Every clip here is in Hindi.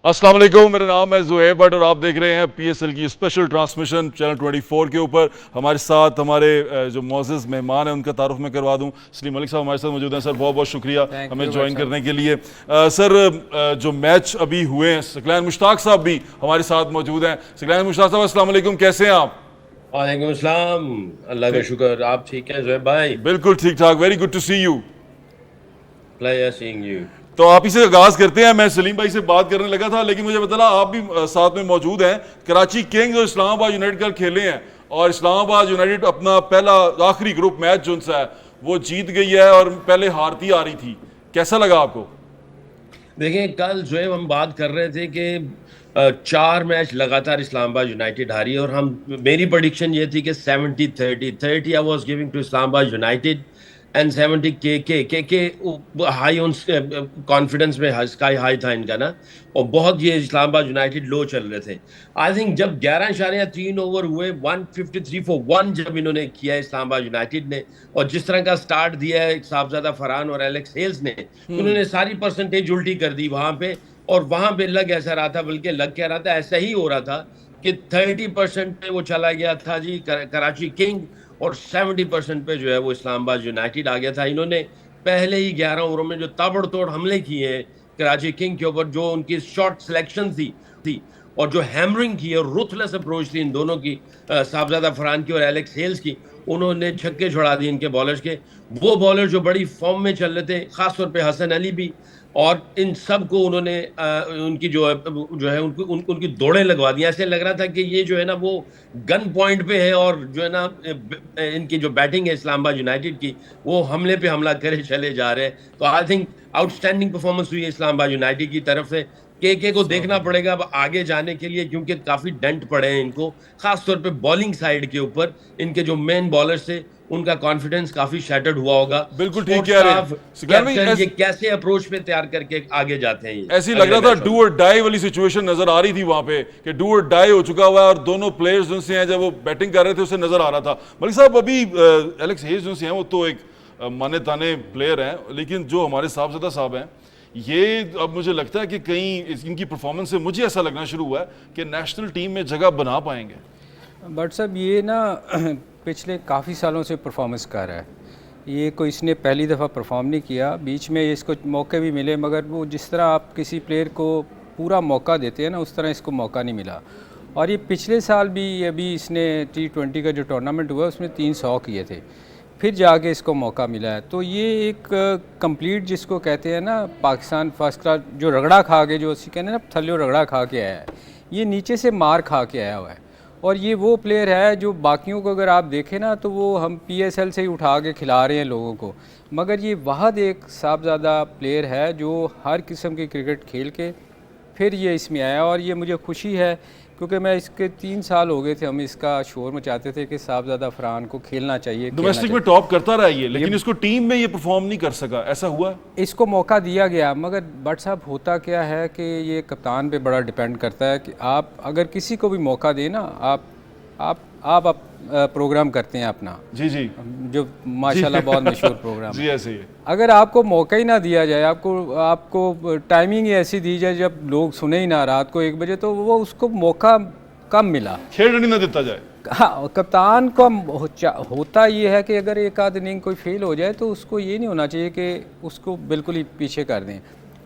अस्सलाम वालेकुम, मेरा नाम है ज़ुहैब भट्ट और आप देख रहे हैं पीएसएल की स्पेशल ट्रांसमिशन चैनल 24 के ऊपर। हमारे साथ हमारे जो मोअज़्ज़ज़ मेहमान हैं उनका तारुफ मैं करवा दूं। सलीम मलिक साहब हमारे साथ मौजूद हैं। सर बहुत बहुत शुक्रिया हमें ज्वाइन करने के लिए। सर जो मैच अभी हुए हैं, सकलैन मुश्ताक साहब भी हमारे साथ मौजूद हैं। सकलैन मुश्ताक साहब अस्सलाम वालेकुम, कैसे हैं आप? वालेकुम अस्सलाम, अल्लाह का शुक्र। आप ठीक हैं ज़ुहैब भाई? बिल्कुल ठीक ठाक, very good to see you. Player seeing you. तो आप ही से आगाज करते हैं। मैं सलीम भाई से बात करने लगा था लेकिन मुझे पता आप भी साथ में मौजूद हैं। कराची किंग्स और इस्लामाबाद यूनाइटेड कल खेले हैं और इस्लामाबाद यूनाइटेड अपना पहला आखिरी ग्रुप मैच जो है वो जीत गई है और पहले हारती आ रही थी। कैसा लगा आपको? देखिए, कल ज़ुहैब हम बात कर रहे थे कि 4 मैच लगातार इस्लामाबाद यूनाइटेड हारी और मेरी प्रेडिक्शन ये थी कि 70-30 I was giving to Islamabad United and 70 के हाई ऑन कॉन्फिडेंस में स्काई हाई था इनका ना। और बहुत ये इस्लामाबाद यूनाइटेड लो चल रहे थे। आई थिंक जब 11.3 ओवर हुए 153 फॉर 1 जब इन्होंने किया इस्लामाबाद यूनाइटेड ने और जिस तरह का स्टार्ट दिया है साहबजादा फरहान और एलेक्स हेल्स ने, उन्होंने सारी परसेंटेज उल्टी कर दी वहां पे। और वहां पे लग ऐसा रहा था, बल्कि लग क्या रहा था, ऐसा ही हो रहा था कि 30% पे वो चला गया था जी कराची किंग और 70% पे जो है वो इस्लामाबाद यूनाइटेड आ गया था। इन्होंने पहले ही 11 ओवरों में जो ताबड़तोड़ हमले किए हैं कराची किंग के ऊपर, जो उनकी शॉट सिलेक्शन थी और जो हैमरिंग की और रुथलेस अप्रोच थी इन दोनों की, साहबजादा फरहान की और एलेक्स हेल्स की, उन्होंने छक्के छुड़ा दिए इनके बॉलर्स के। वो बॉलर जो बड़ी फॉर्म में चल रहे थे, खासतौर पे हसन अली भी, और इन सब को उन्होंने उनकी जो है उनकी दौड़ें लगवा दी। ऐसे लग रहा था कि ये जो है ना वो गन पॉइंट पे है और जो है ना इनकी जो बैटिंग है इस्लामाबाद यूनाइटेड की, वो हमले पे हमला करे चले जा रहे हैं। तो आई थिंक आउटस्टैंडिंग परफॉर्मेंस हुई है इस्लामाबाद यूनाइटेड की तरफ से। के को देखना पड़ेगा अब आगे जाने के लिए, क्योंकि काफी डेंट पड़े हैं इनको, खासतौर पे बॉलिंग साइड के ऊपर। इनके जो मेन बॉलर्स थे उनका कॉन्फिडेंस काफी शैटर्ड हुआ होगा। बिल्कुल ठीक कह रहे हैं। ये कैसे अप्रोच पे तैयार करके आगे जाते हैं, ये ऐसी लग रहा था डू और डाई वाली सिचुएशन नजर आ रही थी वहां पे कि डू और डाई हो चुका हुआ है और दोनों प्लेयर्स जो हैं जब वो बैटिंग कर रहे थे उसे नजर आ रहा था। मलिक साहब अभी एलेक्स हेज जो हैं वो तो एक माने ताने प्लेयर हैं, लेकिन जो हमारे साहबजादा साहब हैं ये अब मुझे लगता है कि कहीं इनकी परफॉर्मेंस से मुझे ऐसा लगना शुरू हुआ है कि नेशनल टीम में जगह बना पाएंगे। बट साहब ये ना पिछले काफ़ी सालों से परफॉर्मेंस कर रहा है। ये कोई इसने पहली दफ़ा परफॉर्म नहीं किया, बीच में इसको मौके भी मिले मगर वो जिस तरह आप किसी प्लेयर को पूरा मौका देते हैं ना उस तरह इसको मौका नहीं मिला। और ये पिछले साल भी अभी इसने T20 का जो टूर्नामेंट हुआ उसमें 300 किए थे, फिर जाके इसको मौका मिला है। तो ये एक कंप्लीट जिसको कहते हैं ना पाकिस्तान फर्स्ट क्लास, जो रगड़ा खा के, जो कहते हैं ना थल्ले रगड़ा खा के आया है, ये नीचे से मार खा के आया हुआ है। और ये वो प्लेयर है जो बाकियों को अगर आप देखें ना तो वो हम PSL से ही उठा के खिला रहे हैं लोगों को, मगर ये वाहद एक साहबजादा प्लेयर है जो हर किस्म की क्रिकेट खेल के फिर ये इसमें आया। और ये मुझे खुशी है क्योंकि मैं इसके 3 साल हो गए थे, हम इसका शोर मचाते थे कि साहबजादा फरहान को खेलना चाहिए, डोमेस्टिक में टॉप करता रहा ये, लेकिन इसको टीम में ये परफॉर्म नहीं कर सका। ऐसा हुआ इसको मौका दिया गया, मगर बट साहब होता क्या है कि ये कप्तान पे बड़ा डिपेंड करता है कि आप अगर किसी को भी मौका दें ना, आप प्रोग्राम करते हैं अपना, जी जी, जो माशाल्लाह बहुत मशहूर प्रोग्राम जी ऐसे ही। अगर आपको मौका ही ना दिया जाए, आपको टाइमिंग ही ऐसी दी जाए जब लोग सुने ही ना रात को 1 बजे, तो वो उसको मौका कम मिला, खेलने ना देता जाए। हाँ, कप्तान को होता ये है कि अगर एक आध इनिंग कोई फेल हो जाए तो उसको ये नहीं होना चाहिए कि उसको बिल्कुल ही पीछे कर दें,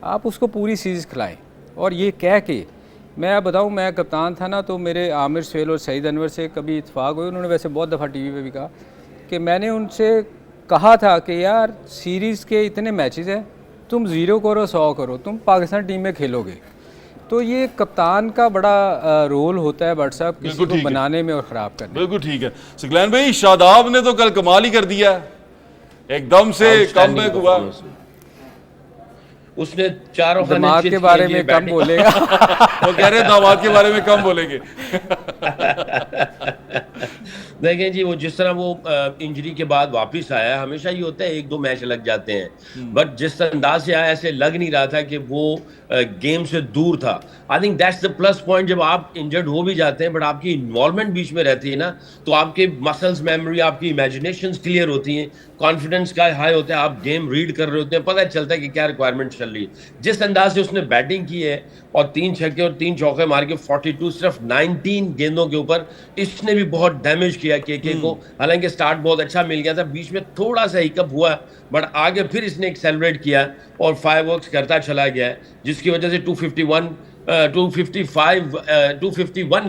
आप उसको पूरी सीरीज़ खिलाएं। और ये कह के मैं बताऊं, मैं कप्तान था ना तो मेरे आमिर सुहेल और सईद अनवर से कभी इत्तेफाक हुई, उन्होंने वैसे बहुत दफ़ा टीवी पे भी कहा कि मैंने उनसे कहा था कि यार सीरीज़ के इतने मैचेस हैं, तुम 0 करो 100 करो, तुम पाकिस्तान टीम में खेलोगे। तो ये कप्तान का बड़ा रोल होता है बट साहब, किसी को बनाने में और ख़राब करने में। बिल्कुल ठीक है। सकलैन भाई, शादाब ने तो कल कमाल ही कर दिया, एकदम से कमबैक हुआ। उसने चारों दामाद के बारे में कम बोलेगा वो कह रहे हैं दामाद के बारे में कम बोलेंगे। देखें जी, वो जिस तरह वो इंजरी के बाद वापस आया, हमेशा ही होता है 1-2 मैच लग जाते हैं, बट जिस अंदाज से आया ऐसे लग नहीं रहा था कि वो गेम से दूर था। I think that's the plus point. जब आप इंजर्ड हो भी जाते हैं बट आपकी इन्वॉल्वमेंट बीच में रहती है ना, तो आपके मसल्स मेमोरी, आपकी इमेजिनेशंस क्लियर होती हैं, कॉन्फिडेंस का हाई होता है, आप गेम रीड कर रहे होते हैं, पता चलता है कि क्या रिक्वायरमेंट चल रही है। जिस अंदाज से उसने बैटिंग की है और 3 छक्के और 3 चौके मार के 42 सिर्फ 19 गेंदों के ऊपर, इसने भी बहुत डैमेज किया केके को। हालांकि स्टार्ट बहुत अच्छा मिल गया था, बीच में थोड़ा सा हिकअप हुआ बट आगे फिर इसने एक्सेलरेट किया और फायरवर्क्स करता चला गया है, जिसकी वजह से 251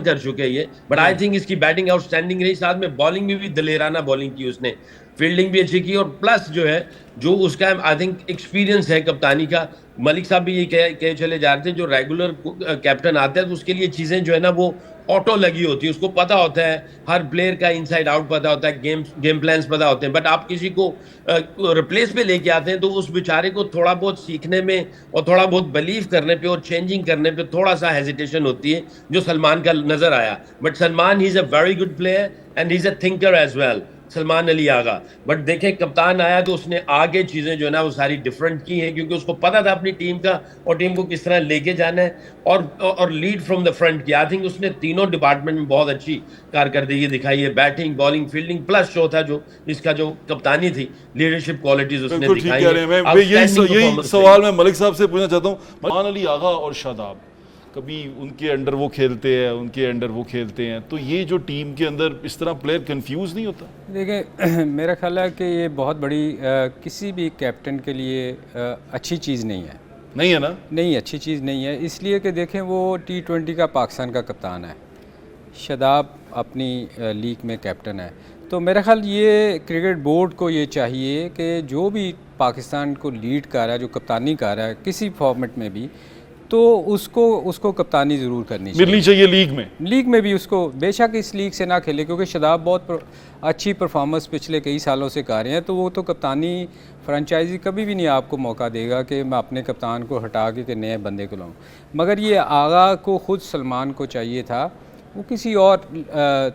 कर चुके हैं ये। बट आई थिंक इसकी बैटिंग आउटस्टैंडिंग रही, साथ में बॉलिंग में भी दलेराना बॉलिंग की उसने, फील्डिंग भी अच्छी की, और प्लस जो है जो उसका आई थिंक एक्सपीरियंस है कप्तानी का। मलिक साहब भी ये कह चले जा रहे थे, जो रेगुलर कैप्टन आते हैं तो उसके लिए चीज़ें जो है ना वो ऑटो लगी होती है, उसको पता होता है हर प्लेयर का इनसाइड आउट पता होता है, गेम प्लान्स पता होते हैं। बट आप किसी को रिप्लेस पे लेके आते हैं तो उस बेचारे को थोड़ा बहुत सीखने में और थोड़ा बहुत बिलीव करने पे और चेंजिंग करने पे थोड़ा सा हेजिटेशन होती है, जो सलमान का नजर आया। But Salman he is a very good player and he is a thinker as well, Salman Ali Agha. But देखें कप्तान आया तो उसने आगे चीज़ें जो है ना वो सारी डिफरेंट की हैं, क्योंकि उसको पता था अपनी टीम का और टीम को किस तरह लेके जाना है और लीड फ्रॉम द फ्रंट किया। आई थिंक उसने तीनों डिपार्टमेंट में बहुत अच्छी कारकर्दगी दिखाई है, batting, bowling, fielding, plus show था जो इसका जो कप्तानी थी, लीडरशिप क्वालिटीज उसने बिल्कुल ठीक दिखाई कह रहे हैं। मैं यही सवाल मैं मलिक साहब से पूछना चाहता हूँ। सलमान अली आगा और शादाब, कभी उनके अंडर वो खेलते हैं, उनके अंडर वो खेलते हैं, तो ये जो टीम के अंदर इस तरह प्लेयर कंफ्यूज नहीं होता? देखिए मेरा ख्याल है कि ये बहुत बड़ी किसी भी कैप्टन के लिए अच्छी चीज़ नहीं है। नहीं है ना? नहीं, अच्छी चीज़ नहीं है, इसलिए कि देखें वो T20 का पाकिस्तान का कप्तान है, शादाब अपनी लीग में कैप्टन है। तो मेरा ख्याल ये क्रिकेट बोर्ड को ये चाहिए कि जो भी पाकिस्तान को लीड कर रहा है, जो कप्तानी कर रहा है किसी फॉर्मेट में भी, तो उसको कप्तानी ज़रूर करनी मिलनी चाहिए लीग में भी उसको। बेशक इस लीग से ना खेले, क्योंकि शादाब बहुत अच्छी परफॉर्मेंस पिछले कई सालों से कर रहे हैं, तो वो तो कप्तानी फ्रेंचाइजी कभी भी नहीं आपको मौका देगा कि मैं अपने कप्तान को हटा के नए बंदे को लाऊं। मगर ये आगा को ख़ुद सलमान को चाहिए था वो किसी और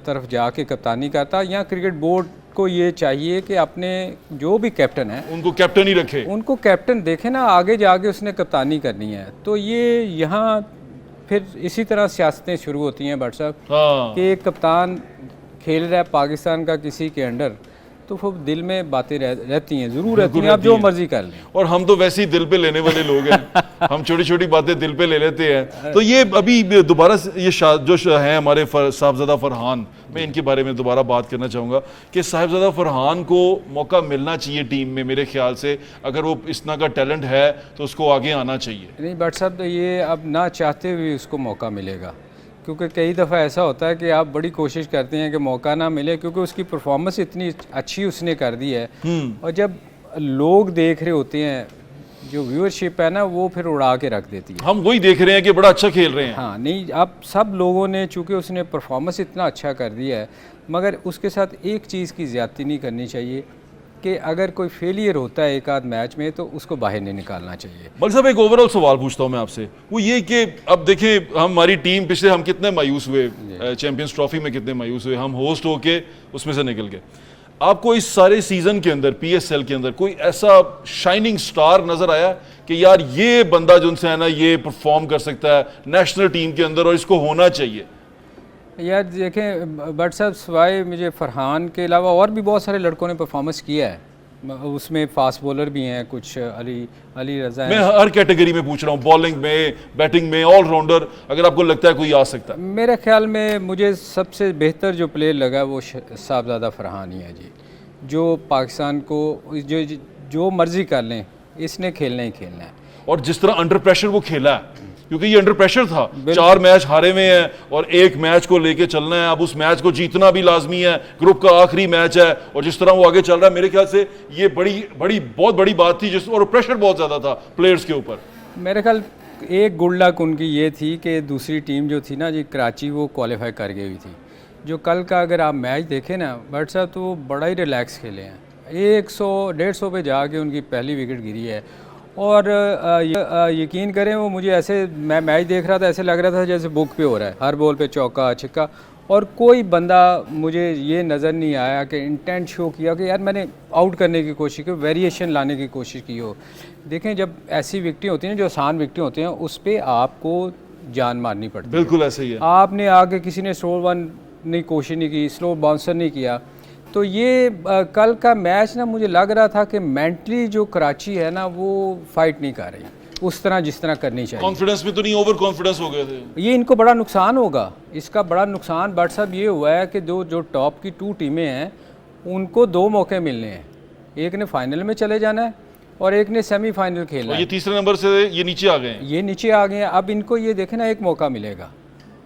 तरफ जाके कप्तानी करता, या क्रिकेट बोर्ड को ये चाहिए कि अपने जो भी कैप्टन है उनको कैप्टन ही रखे, उनको कैप्टन देखे ना, आगे जाके उसने कप्तानी करनी है। तो ये यहाँ फिर इसी तरह सियासतें शुरू होती हैं बट साहब कि एक कप्तान खेल रहा है पाकिस्तान का किसी के अंडर, तो फिर दिल में बातें रहती हैं, ज़रूर रहती हैं, आप जो मर्जी कर लें। और हम तो वैसे ही दिल पे लेने वाले लोग हैं हम छोटी छोटी बातें दिल पे ले लेते हैं। तो ये अभी दोबारा ये जो हैं हमारे साहिबजादा फरहान, मैं इनके बारे में दोबारा बात करना चाहूँगा कि साहिबजादा फरहान को मौका मिलना चाहिए टीम में। मेरे ख्याल से अगर वो इस तरह का टैलेंट है तो उसको आगे आना चाहिए। नहीं बट साहब, तो ये अब ना चाहते हुए उसको मौका मिलेगा, क्योंकि कई दफ़ा ऐसा होता है कि आप बड़ी कोशिश करते हैं कि मौका ना मिले, क्योंकि उसकी परफॉर्मेंस इतनी अच्छी उसने कर दी है, और जब लोग देख रहे होते हैं, जो व्यूअरशिप है ना वो फिर उड़ा के रख देती है। हम वही देख रहे हैं कि बड़ा अच्छा खेल रहे हैं। हाँ नहीं, अब सब लोगों ने, चूँकि उसने परफॉर्मेंस इतना अच्छा कर दिया है, मगर उसके साथ एक चीज़ की ज़्यादती नहीं करनी चाहिए कि अगर कोई फेलियर होता है एक आध मैच में तो उसको बाहर नहीं निकालना चाहिए। मलिक साहब, एक ओवरऑल सवाल पूछता हूँ मैं आपसे, वो ये कि अब देखें हमारी टीम पिछले हम कितने मायूस हुए, चैंपियंस ट्रॉफी में कितने मायूस हुए, हम होस्ट होके उसमें से निकल गए। आपको इस सारे सीजन के अंदर PSL के अंदर कोई ऐसा शाइनिंग स्टार नजर आया कि यार ये बंदा जो है ना ये परफॉर्म कर सकता है नेशनल टीम के अंदर और इसको होना चाहिए? यार देखें बट साहब, सिवाय मुझे फरहान के अलावा और भी बहुत सारे लड़कों ने परफॉर्मेंस किया है, उसमें फास्ट बॉलर भी हैं कुछ, अली रजा मैं हर कैटेगरी में पूछ रहा हूँ, बॉलिंग में, बैटिंग में, ऑलराउंडर, अगर आपको लगता है कोई आ सकता है। मेरे ख्याल में मुझे सबसे बेहतर जो प्लेयर लगा वो साहिबजादा फरहान ही है जी, जो पाकिस्तान को जो मर्जी कर लें, इसने खेलना ही खेलना है। और जिस तरह अंडर प्रेशर वो खेला है, क्योंकि ये अंडर प्रेशर था, 4 मैच हारे हुए हैं और एक मैच को लेके चलना है, अब उस मैच को जीतना भी लाजमी है, ग्रुप का आखिरी मैच है, और जिस तरह वो आगे चल रहा है, मेरे ख्याल से ये बहुत बड़ी बात थी, और प्रेशर बहुत ज़्यादा था प्लेयर्स के ऊपर। मेरे ख्याल एक गुड लक उनकी ये थी कि दूसरी टीम जो थी ना जी, कराची, वो क्वालिफाई कर गई हुई थी। जो कल का अगर आप मैच देखें ना बट साहब, तो वो बड़ा ही रिलैक्स खेले हैं, 100-150 पे जाके उनकी पहली विकेट गिरी है। और यकीन करें, वो मुझे ऐसे, मैं मैच देख रहा था, ऐसे लग रहा था जैसे बुक पे हो रहा है, हर बॉल पे चौका छिक्का, और कोई बंदा मुझे ये नज़र नहीं आया कि इंटेंट शो किया कि यार मैंने आउट करने की कोशिश की, वेरिएशन लाने की कोशिश की हो। देखें, जब ऐसी विकेटें होती हैं जो आसान विकेटें होती हैं, उस पर आपको जान मारनी पड़ती है। बिल्कुल ऐसे ही है। आपने आगे किसी ने स्लो वन नहीं कोशिश नहीं की, स्लो बाउंसर नहीं किया, तो ये कल का मैच ना मुझे लग रहा था कि मेंटली जो कराची है ना वो फाइट नहीं कर रही उस तरह जिस तरह करनी चाहिए। कॉन्फिडेंस में तो नहीं, ओवर कॉन्फिडेंस हो गए थे। ये इनको बड़ा नुकसान होगा। इसका बड़ा नुकसान बट साहब ये हुआ है कि जो टॉप की 2 टीमें हैं उनको 2 मौके मिलने हैं, एक ने फाइनल में चले जाना है और एक ने सेमीफाइनल खेलना ये है। तीसरे नंबर से ये नीचे आ गए हैं, ये नीचे आ गए हैं। अब इनको ये देखें ना, एक मौका मिलेगा।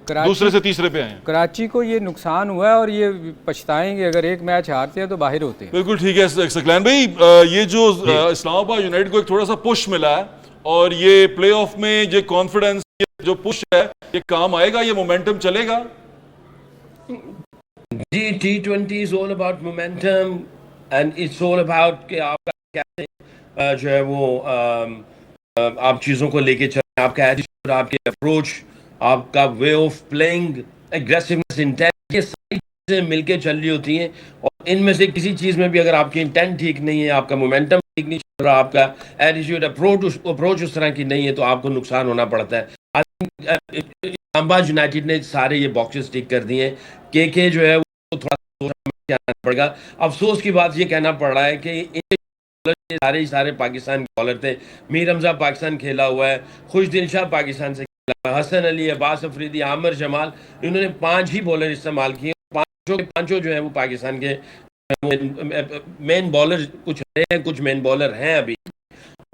दूसरे से तीसरे पे आए हैं। कराची को ये नुकसान हुआ है और ये पछताएंगे, अगर एक मैच हारते हैं तो बाहर होते हैं। बिल्कुल ठीक है सकलैन भाई, ये जो इस्लामाबाद यूनाइटेड को एक थोड़ा सा पुश मिला है और ये प्लेऑफ में ये कॉन्फिडेंस, जो पुश है, ये काम आएगा, ये मोमेंटम चलेगा। जी, T20 is all about momentum and it's all about कि आपका कैसे जो है वो आप चीज़ों को लेके चलें, आपका एटीट्यूड, आपके अप्रोच, आपका way of playing, aggressiveness, intent, ये सारी चीज़ें मिलके चल रही होती हैं। और इनमें से किसी चीज़ में भी अगर आपकी इंटेंट ठीक नहीं है, आपका मोमेंटम ठीक नहीं चल रहा, आपका एटीट्यूड, अप्रोच उस तरह की नहीं है, तो आपको नुकसान होना पड़ता है। इस्लामाबाद यूनाइटेड ने सारे ये बॉक्सेस टिक कर दिए हैं। के जो है वो थोड़ा कहना पड़ेगा, अफसोस की बात ये कहना पड़ रहा है कि सारे पाकिस्तान के बॉलर थे। मीर हमजा पाकिस्तान खेला हुआ है, खुशदिल शाह पाकिस्तान से खेला हुआ है, हसन अली, अब्बास अफरीदी, आमिर जमाल, इन्होंने 5 ही बॉलर इस्तेमाल किए। पांचों जो है वो पाकिस्तान के मेन बॉलर कुछ रहे हैं, कुछ मेन बॉलर हैं अभी।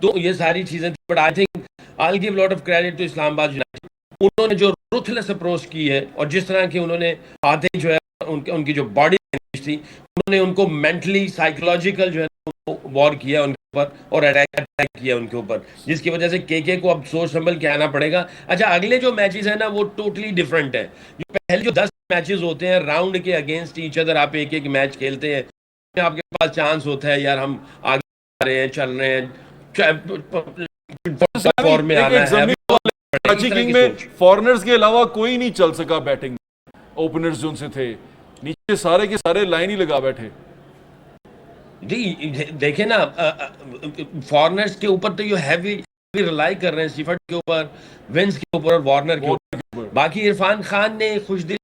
तो ये सारी चीजें, but I think I will give lot of credit to Islamabad United. उन्होंने जो रुथलेस अप्रोच की है और जिस तरह की उन्होंने आते ही जो है उनकी जो बॉडी लैंग्वेज थी, उन्होंने उनको मेंटली साइकोलॉजिकल जो है वॉर किया उनके ऊपर और अटैक किया उनके ऊपर, जिसकी वजह से के को अब सोच संभल के आना पड़ेगा। अच्छा, अगले जो मैचेस हैं ना वो टोटली डिफरेंट है। जो पहले जो 10 मैचेस होते हैं राउंड के अगेंस्ट ईच अदर, आप एक मैच खेलते हैं, आपके पास चांस होता है यार हम आगे आ रहे हैं, चल रहे हैं, फॉर्म में आना है। कराची किंग में फॉरेनर्स के अलावा कोई नहीं चल सका बैटिंग, ओपनर्स जो उनसे थे नीचे सारे के सारे लाइन ही लगा बैठे। जी देखे ना, फॉरेनर्स के ऊपर तो ये हैवी रिलाई कर रहे हैं, सिफट के ऊपर, विंस के ऊपर और वार्नर के ऊपर। बाकी इरफान खान ने, खुशदिल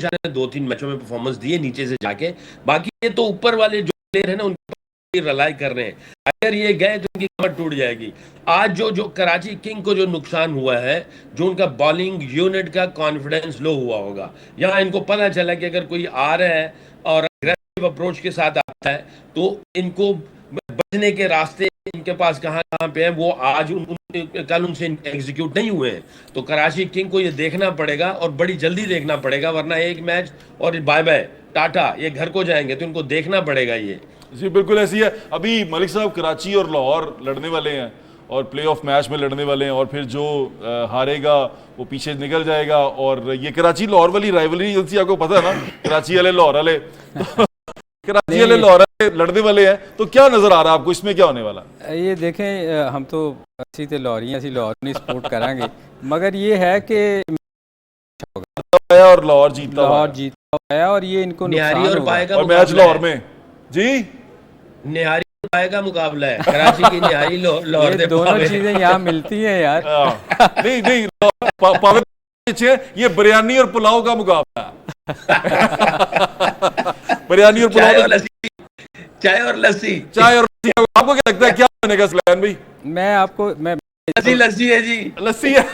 शाह ने 2-3 मैचों में परफॉर्मेंस दी है नीचे से जाके। बाकी ये तो ऊपर वाले जो प्लेयर है ना उनके रिलाई कर रहे हैं। अगर ये गए तो उनकी कमर टूट जाएगी। आज जो कराची किंग को जो नुकसान हुआ है, जो उनका बॉलिंग यूनिट का कॉन्फिडेंस लो हुआ होगा, यहाँ इनको पता चला कि अगर कोई आ रहा है और अग्रेसिव अप्रोच के साथ आता है तो इनको बचने के रास्ते इनके पास कहाँ पे हैं, वो आज कल उनसे एग्जीक्यूट नहीं हुए हैं। तो कराची किंग को ये देखना पड़ेगा और बड़ी जल्दी देखना पड़ेगा, वरना एक मैच और बाय बाय टाटा, ये घर को जाएंगे। तो इनको देखना पड़ेगा ये। जी बिल्कुल ऐसी है। अभी मलिक साहब कराची और लाहौर लड़ने वाले हैं और प्लेऑफ मैच में लड़ने वाले हैं, और फिर जो हारेगा वो पीछे निकल जाएगा। और ये कराची लाहौर वाली राइवलरी आपको पता है ना, कराची वाले लाहौर वाले, तो कराची वाले लाहौर वाले लड़ने वाले हैं, तो क्या नजर आ रहा है आपको, इसमें क्या होने वाला? ये देखें, हम तो अच्छी तो लाहौरी ऐसी लाहौर नहीं सपोर्ट करांगे, मगर ये है कि और लाहौर जीता है और ये इनको निहारी और पाएगा और मैच लाहौर में जी निहारी पाएगा मुकाबला है। कराची की निहारी लाहौर ये दोनों चीजें यहाँ मिलती हैं यार। नहीं पीछे ये बिरयानी और पुलाव का मुकाबला है। बिरयानी और पुलाव, चाय और लस्सी। आपको क्या लगता है क्या बनेगा सलैन भाई? मैं लस्सी है जी, लस्सी है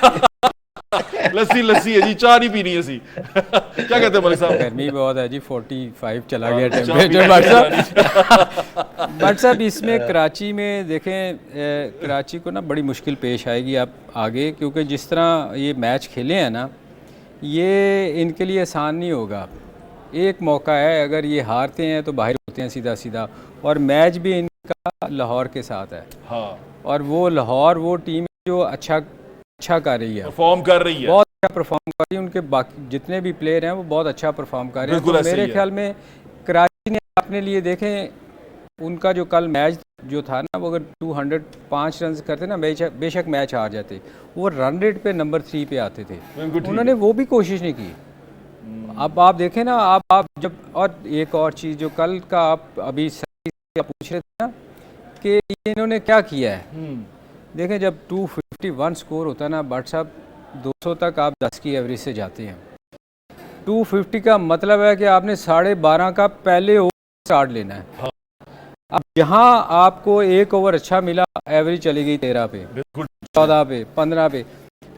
लस्सी है जी, चाय नहीं पीनी है सी। क्या कहते हैं मलिक साहब? गर्मी बहुत है जी, 45 चला गया टेम्परेचर। बट साहब इसमें कराची में देखें, कराची को ना बड़ी मुश्किल पेश आएगी अब आगे, क्योंकि जिस तरह ये मैच खेले हैं ना, ये इनके लिए आसान नहीं होगा। एक मौका है, अगर ये हारते हैं तो बाहर होते हैं सीधा, और मैच भी इनका लाहौर के साथ है। हाँ, और वो लाहौर वो टीम जो अच्छा कर रही है, परफॉर्म कर रही है, बहुत अच्छा परफॉर्म कर रही है। उनके बाकी जितने भी प्लेयर हैं वो बहुत अच्छा परफॉर्म कर रहे हैं। तो मेरे ख्याल में कराची ने अपने लिए, देखें उनका जो कल मैच जो था ना, वो अगर 205 रन करते ना, बेशक मैच हार जाते, वो रन रेट पे नंबर 3 पे आते थे। उन्होंने वो भी कोशिश नहीं की। अब आप देखें ना, आप जब, और एक और चीज़ जो कल का आप अभी पूछ रहे थे ना कि इन्होंने क्या किया है, देखें जब 251 स्कोर होता है ना बट साहब, 200 तक आप 10 की एवरेज से जाते हैं। 250 का मतलब है कि आपने 12.5 का पहले ओवर स्टार्ट लेना है। हाँ। अब यहाँ आपको एक ओवर अच्छा मिला, एवरेज चली गई 13 पे, 14 पे, 15 पे,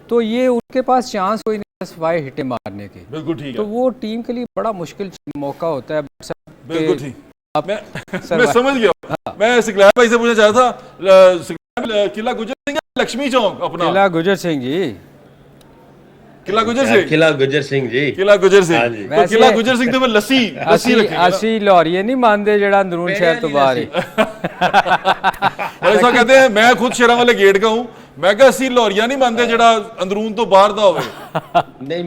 तो ये उनके पास चांस कोई नहीं 5 हिटें मारने के। बिल्कुल ठीक है। तो वो टीम के लिए बड़ा मुश्किल मौका होता है। बिल्कुल ठीक। आप मैं समझ गया। हाँ। मैं सिकलैन भाई से पूछना चाह रहा था, किला गुजर सिंह या लक्ष्मी चौक अपना? किला गुजर सिंह जी। किला गुजर सिंह। किला गुजर सिंह जी। किला गुजर सिंह। हाँ जी। तो किला गुजर सिंह तो मैं लस्सी रखेंगे ना। ਅਸੀਂ ਲਾਹੌਰੀਏ ਨਹੀਂ ਮੰਨਦੇ ਜਿਹੜਾ ਅੰਦਰੂਨ शहर तो बाहर है। ऐसा कहते हैं, मैं खुद शेरा वाले गेट का हूँ, मैं कहा ਅਸੀਂ ਲਾਹੌਰੀਆ नहीं मानते ਜਿਹੜਾ अंदरून तो बाहर ਦਾ ਹੋਵੇ। नहीं,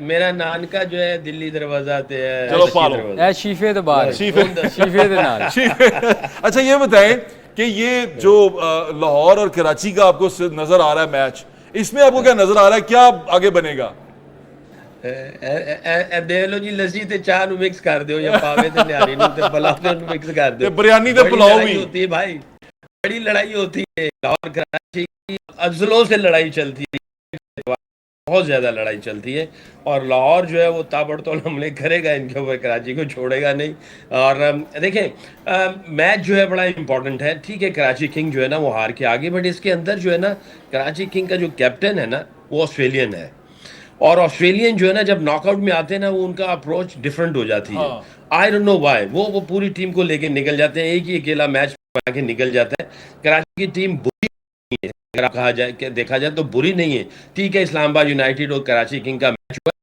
मेरा नानका जो है दिल्ली दरवाजा ते है। चलो पालो। ਇਹ ਸ਼ੀਫੇ ਦੇ ਬਾਹਰ शीफे। ਸ਼ੀਫੇ ਦੇ ਨਾਲ। अच्छा ये बताएं कि ये जो लाहौर और कराची का आपको नजर आ रहा है मैच, इसमें आपको क्या नजर आ रहा है, क्या आगे बनेगा? देख लो जी, लस्सी ते चाह नु मिक्स कर दो या पावे ते निहारी नु ते पुलाव नु मिक्स कर दो। बिरयानी ते पुलाव भी होती है भाई, बड़ी लड़ाई होती है। लाहौर कराची की अफजलों से लड़ाई चलती है, बहुत ज्यादा लड़ाई चलती है। और लाहौर जो है वो ताबड़तोड़ हमले करेगा इनके ऊपर, कराची को छोड़ेगा नहीं। और देखें, मैच जो है बड़ा इंपॉर्टेंट है। ठीक है, कराची किंग जो है ना वो हार के आगे, बट इसके अंदर जो है ना कराची किंग का जो कैप्टन है ना वो ऑस्ट्रेलियन है। और ऑस्ट्रेलियन जो है ना जब नॉकआउट में आते हैं ना, वो उनका अप्रोच डिफरेंट हो जाती है। आई डोंट नो व्हाई, वो पूरी टीम को लेके निकल जाते हैं, एक ही अकेला मैच बना के निकल जाता है। कराची की टीम बुरी नहीं है, अगर आप कहा जाए, देखा जाए तो बुरी नहीं है। ठीक है, इस्लामाबाद यूनाइटेड और कराची किंग का मैच हुआ,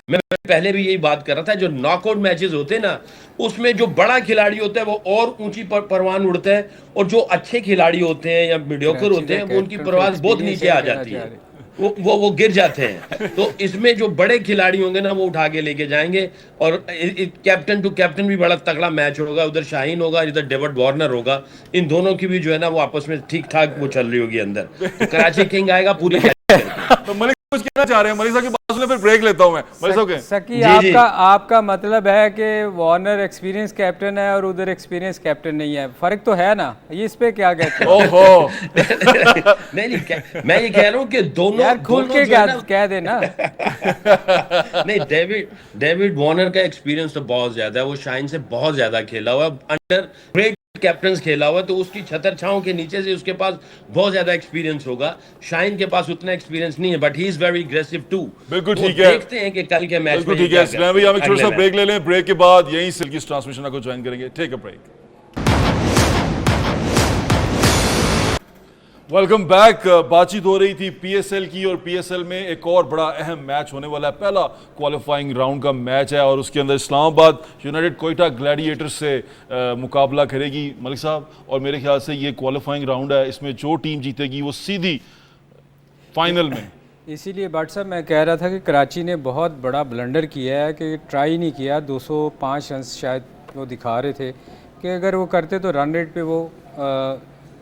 मैं पहले भी यही बात कर रहा था, जो नॉकआउट मैचेस होते हैं ना उसमें जो बड़ा खिलाड़ी होता है वो और ऊंची परवान उड़ता है, और जो अच्छे खिलाड़ी होते हैं या मीडियोकर होते हैं वो उनकी परवाज बहुत नीचे आ जाती है, वो गिर जाते हैं। तो इसमें जो बड़े खिलाड़ी होंगे ना वो उठा के लेके जाएंगे। और कैप्टन टू कैप्टन भी बड़ा तगड़ा मैच होगा, उधर शाहीन होगा, इधर डेविड वार्नर होगा। इन दोनों की भी जो है ना वो आपस में ठीक ठाक वो चल रही होगी अंदर। तो कराची किंग आएगा पूरी। तो मलिक कुछ कहना चाह रहे हैं? मलिक साहब की बात सुने, फिर ब्रेक लेता हूं मैं। मलिक साहब सकी आपका मतलब है कि वार्नर एक्सपीरियंस कैप्टन है और उधर एक्सपीरियंस कैप्टन नहीं है, फर्क तो है ना, ये इस पे क्या कहते हैं? ओहो नहीं, मैं ये कह रहा हूँ कि दोनों यार खुल के कह देना। नहीं, डेविड वार्नर का एक्सपीरियंस तो बहुत ज्यादा है, वो शाइन से बहुत ज्यादा खेला हुआ है, अंडर ग्रेट कैप्टन खेला हुआ है, तो उसकी छतर छांव के नीचे से उसके पास बहुत ज्यादा एक्सपीरियंस होगा। शाइन के पास उतना एक्सपीरियंस नहीं है, but he is very aggressive too. बिल्कुल ठीक है, देखते हैं कि कल के मैच में। बिल्कुल ठीक है, मैं भी हम एक छोटा सा ब्रेक ले लें, ब्रेक के बाद यहीं से इस ट्रांसमिशन को ज्वाइन करेंगे। Take a break. Welcome back. बातचीत हो रही थी पीएसएल की, और पीएसएल में एक और बड़ा अहम मैच होने वाला है, पहला क्वालिफाइंग राउंड का मैच है, और उसके अंदर इस्लामाबाद यूनाइटेड कोयटा ग्लैडिएटर से मुकाबला करेगी मलिक साहब। और मेरे ख्याल से ये क्वालिफाइंग राउंड है, इसमें जो टीम जीतेगी वो सीधी फाइनल में। इसीलिए भट्ट साहब मैं कह रहा था कि कराची ने बहुत बड़ा ब्लंडर किया है कि ट्राई नहीं किया। 205 रन शायद वो दिखा रहे थे कि अगर वो करते तो रन रेट पे वो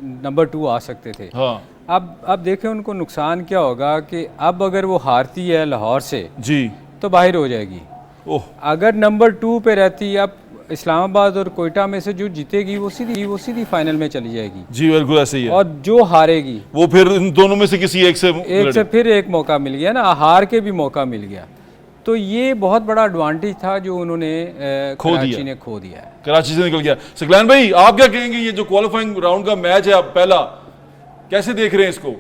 नंबर 2 आ सकते थे। हाँ। अब देखें उनको नुकसान क्या होगा कि अब अगर वो हारती है लाहौर से जी तो बाहर हो जाएगी। ओह, अगर नंबर 2 पे रहती, अब इस्लामाबाद और कोयटा में से जो जीतेगी वो सीधी फाइनल में चली जाएगी। जी बिल्कुल ऐसे ही है। और जो हारेगी वो फिर इन दोनों में से किसी एक से फिर एक मौका मिल गया ना, हार के भी मौका मिल गया। तो ये बहुत बड़ा एडवांटेज था जो उन्होंने कराची ने खो दिया है, कराची से निकल गया। सिकलैन भाई आप क्या कहेंगे, ये जो क्वालिफाइंग राउंड का मैच है अब पहला, कैसे देख रहे हैं इसको?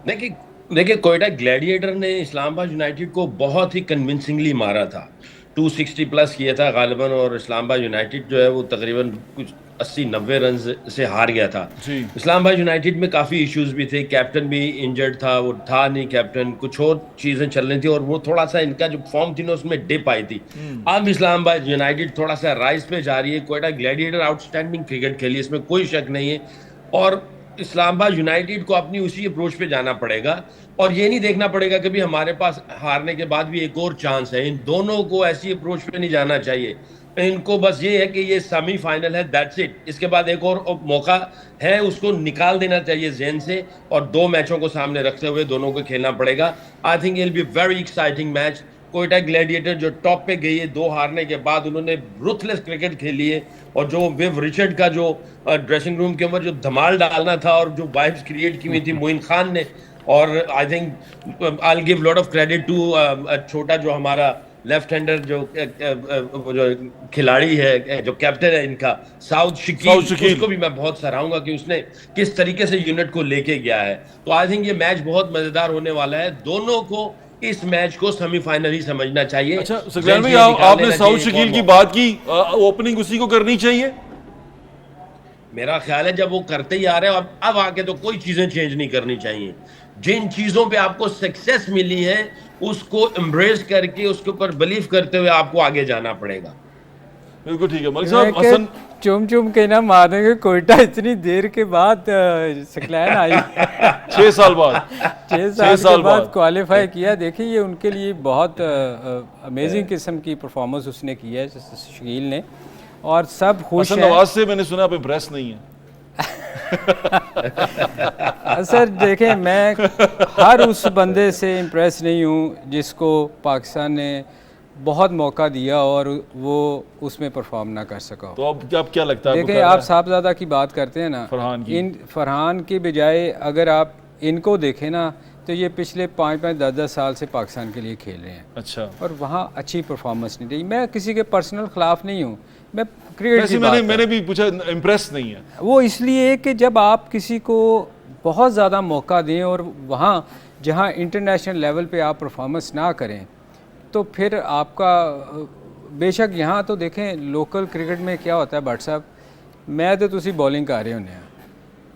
देखिए, कोयटा ग्लैडिएटर ने इस्लामाबाद यूनाइटेड को बहुत ही कन्विंसिंगली मारा था, 260 प्लस किया था गालिबन, और इस्लामाबाद यूनाइटेड जो है वो तकरीबन कुछ 80-90 रन से हार गया था। इस्लामाबाद यूनाइटेड में काफ़ी इश्यूज भी थे, कैप्टन भी इंजर्ड था, वो था नहीं कैप्टन, कुछ और चीज़ें चल रही थी, और वो थोड़ा सा इनका जो फॉर्म थी ना उसमें डिप आई थी। अब इस्लामाबाद यूनाइटेड थोड़ा सा राइज पे जा रही है। कोयटा ग्लैडिएटर आउटस्टैंडिंग क्रिकेट खेली, इसमें कोई शक नहीं है, और इस्लामाबाद यूनाइटेड को अपनी उसी अप्रोच पे जाना पड़ेगा, और ये नहीं देखना पड़ेगा कि भी हमारे पास हारने के बाद भी एक और चांस है। इन दोनों को ऐसी अप्रोच पे नहीं जाना चाहिए, इनको बस ये है कि ये सेमीफाइनल है, दैट्स इट। इसके बाद एक और मौका है, उसको निकाल देना चाहिए ज़हन से, और 2 मैचों को सामने रखते हुए दोनों को खेलना पड़ेगा। I think it will be very exciting match. Quetta gladiator जो टॉप पे गई है 2 हारने के बाद, उन्होंने रुथलेस क्रिकेट खेली है, और जो विव रिचर्ड का जो ड्रेसिंग रूम के ऊपर जो धमाल डालना था और जो वाइब्स क्रिएट की हुई थी मोइन खान ने, और I think I will give lot of credit to छोटा जो हमारा लेफ्ट हैंडर जो खिलाड़ी है, जो कैप्टन है इनका, साउथ शकील, उसको भी मैं बहुत सराहूंगा कि उसने किस तरीके से यूनिट को लेके गया है। तो आई थिंक ये मैच बहुत मजेदार होने वाला है। दोनों को इस मैच को सेमीफाइनल ही समझना चाहिए। अच्छा सकलैन भाई, आपने साउथ शकील की बात की, ओपनिंग उसी को करनी चाहिए। मेरा ख्याल है जब वो करते ही आ रहे हैं, अब आके तो कोई चीजें चेंज नहीं करनी चाहिए। जिन चीजों पे आपको सक्सेस मिली है उसको एम्ब्रेस करके उसके ऊपर बिलीव करते हुए आपको आगे जाना पड़ेगा। बिल्कुल ठीक है मलिक साहब। हसन चुम चुम के ना मारेंगे कोयटा इतनी देर के बाद सकलैन आई 6 साल बाद 6 साल के बाद क्वालिफाई किया। देखिए ये उनके लिए बहुत अमेजिंग किस्म की परफॉर्मेंस उसने की है शकील ने, और सब खुश हसन हैं। नवाज से मैंने सुना आप इम्प्रेस नहीं है। सर देखें, मैं हर उस बंदे से इम्प्रेस नहीं हूँ जिसको पाकिस्तान ने बहुत मौका दिया और वो उसमें परफॉर्म ना कर सका। तो अब क्या लगता है? देखें, आप साहबजादा की बात करते हैं ना, फरहान की बजाय अगर आप इनको देखें ना तो ये पिछले 5-5, 10-10 साल से पाकिस्तान के लिए खेल रहे हैं। अच्छा। और वहाँ अच्छी परफॉर्मेंस नहीं रही। मैं किसी के पर्सनल खिलाफ नहीं हूँ, मैं क्रिकेट की बात मैंने भी पूछा, इम्प्रेस नहीं है वो इसलिए कि जब आप किसी को बहुत ज़्यादा मौका दें और वहाँ जहाँ इंटरनेशनल लेवल पे आप परफॉर्मेंस ना करें तो फिर आपका, बेशक यहाँ तो देखें लोकल क्रिकेट में क्या होता है भट्ट साहब, मैं तो तुसी बॉलिंग कर रहे होने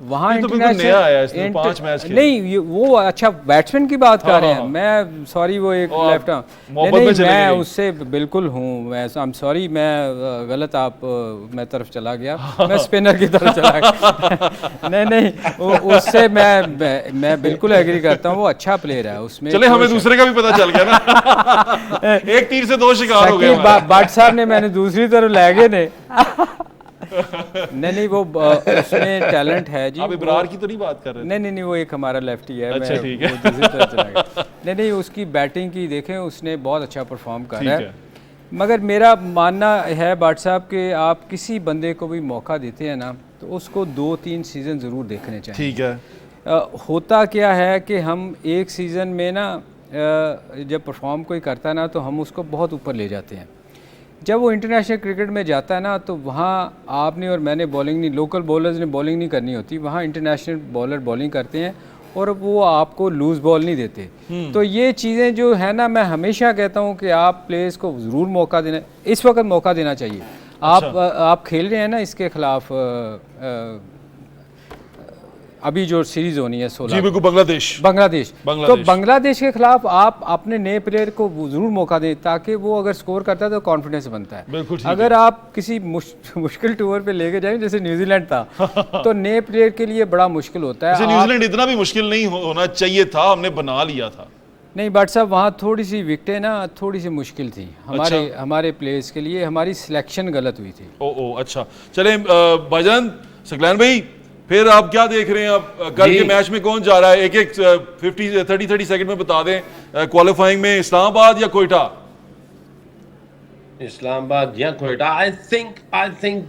वहाँ तो नया आया इसने 5 मैच खेले। नहीं वो अच्छा बैट्समैन की बात कर रहे हैं। मैं सॉरी वो एक लेफ्ट नहीं, मैं उससे बिल्कुल हूँ, मैं आई एम सॉरी, मैं गलत मैं तरफ चला गया, मैं स्पिनर की तरफ चला गया। नहीं उससे मैं बिल्कुल एग्री करता हूँ, वो अच्छा प्लेयर है उसमें। चले हमें दूसरे का भी पता चल गया ना। एक तीर से 2 शिकार हो गए। भट्ट साहब ने मैंने दूसरी तरफ ले गए ने। नहीं वो उसमें टैलेंट है जी। आप इब्रार की तो नहीं बात कर रहे? नहीं वो एक हमारा लेफ्टी है। अच्छा ठीक है। दूसरी तरफ चला गया। नहीं उसकी बैटिंग की देखें, उसने बहुत अच्छा परफॉर्म करा है। मगर मेरा मानना है भट्ट साहब कि आप किसी बंदे को भी मौका देते हैं ना तो उसको 2-3 सीज़न ज़रूर देखने चाहिए। ठीक है। होता क्या है कि हम एक सीज़न में ना जब परफॉर्म कोई करता है ना तो हम उसको बहुत ऊपर ले जाते हैं। जब वो इंटरनेशनल क्रिकेट में जाता है ना तो वहाँ आपने और मैंने बॉलिंग नहीं, लोकल बॉलर्स ने बॉलिंग नहीं करनी होती, वहाँ इंटरनेशनल बॉलर बॉलिंग करते हैं और वो आपको लूज़ बॉल नहीं देते। तो ये चीज़ें जो है ना, मैं हमेशा कहता हूँ कि आप प्लेयर्स को ज़रूर मौका देना, इस वक्त मौका देना चाहिए। अच्छा। आप खेल रहे हैं ना इसके खिलाफ अभी जो सीरीज होनी है 16 जी बिल्कुल, बांग्लादेश। तो बांग्लादेश के खिलाफ आप अपने नए प्लेयर को जरूर मौका दें ताकि वो अगर स्कोर करता है तो कॉन्फिडेंस बनता है। अगर आप किसी मुश्किल टूर पे लेके जाएं जैसे न्यूजीलैंड था तो नए प्लेयर के लिए बड़ा मुश्किल होता है। न्यूजीलैंड इतना भी मुश्किल नहीं होना चाहिए था, हमने बना लिया था। नहीं भट्ट साहब, वहाँ थोड़ी सी विकेटें ना थोड़ी सी मुश्किल थी हमारे प्लेयर्स के लिए, हमारी सिलेक्शन गलत हुई थी। अच्छा चले भाईजान, सकलैन भाई फिर आप क्या देख रहे हैं? अब कल के मैच में कौन जा रहा है? एक 30 सेकंड में बता दें, क्वालिफाइंग में इस्लामाबाद या कोयटा? इस्लामाबाद या Quetta. I think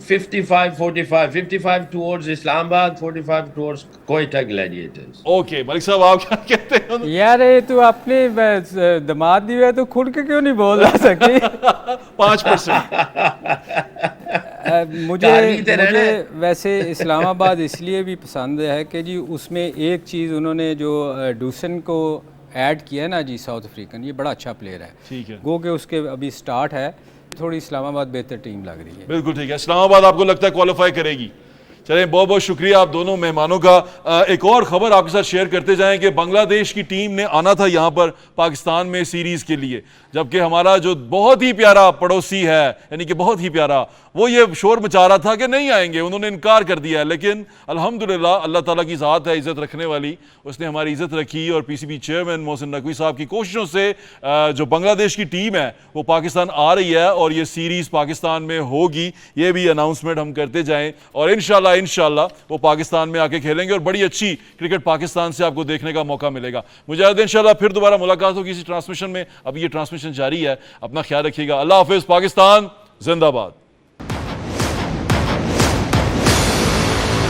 55-45, 55 towards Islamabad, 45 towards Quetta Gladiators. Okay Malik साहब, आप क्या कहते हैं? यार ये तू अपने दमाद दी है तो खुल के क्यों नहीं बोल रहा सके? 5%। मुझे वैसे इस्लामाबाद इसलिए भी पसंद है कि जी उसमें एक चीज़ उन्होंने जो डूसन को ऐड किया है ना जी, साउथ अफ्रीकन, ये बड़ा अच्छा प्लेयर है। ठीक है, गो के उसके अभी स्टार्ट है, थोड़ी इस्लामाबाद बेहतर टीम लग रही है। बिल्कुल ठीक है। इस्लामाबाद आपको लगता है क्वालिफाई करेगी? चलें, बहुत बहुत शुक्रिया आप दोनों मेहमानों का। एक और खबर आपके साथ शेयर करते जाएं कि बांग्लादेश की टीम ने आना था यहाँ पर पाकिस्तान में सीरीज के लिए, जबकि हमारा जो बहुत ही प्यारा पड़ोसी है, यानी कि बहुत ही प्यारा, वो ये शोर मचा रहा था कि नहीं आएंगे, उन्होंने इनकार कर दिया है। लेकिन अल्हम्दुलिल्लाह अल्लाह ताला की ज़ात है इज़्ज़त रखने वाली, उसने हमारी इज़्ज़त रखी और पीसीबी चेयरमैन मोहसिन नकवी साहब की कोशिशों से जो बांग्लादेश की टीम है वो पाकिस्तान आ रही है और ये सीरीज़ पाकिस्तान में होगी। ये भी अनाउंसमेंट हम करते जाएँ और इंशाल्लाह वो पाकिस्तान में आके खेलेंगे और बड़ी अच्छी क्रिकेट पाकिस्तान से आपको देखने का मौका मिलेगा। मुजाहिद इंशाल्लाह फिर दोबारा मुलाकात होगी इसी ट्रांसमिशन में। अब ये ट्रांसमिशन जारी है, अपना ख्याल रखिएगा। अल्लाह हाफिज़। पाकिस्तान जिंदाबाद।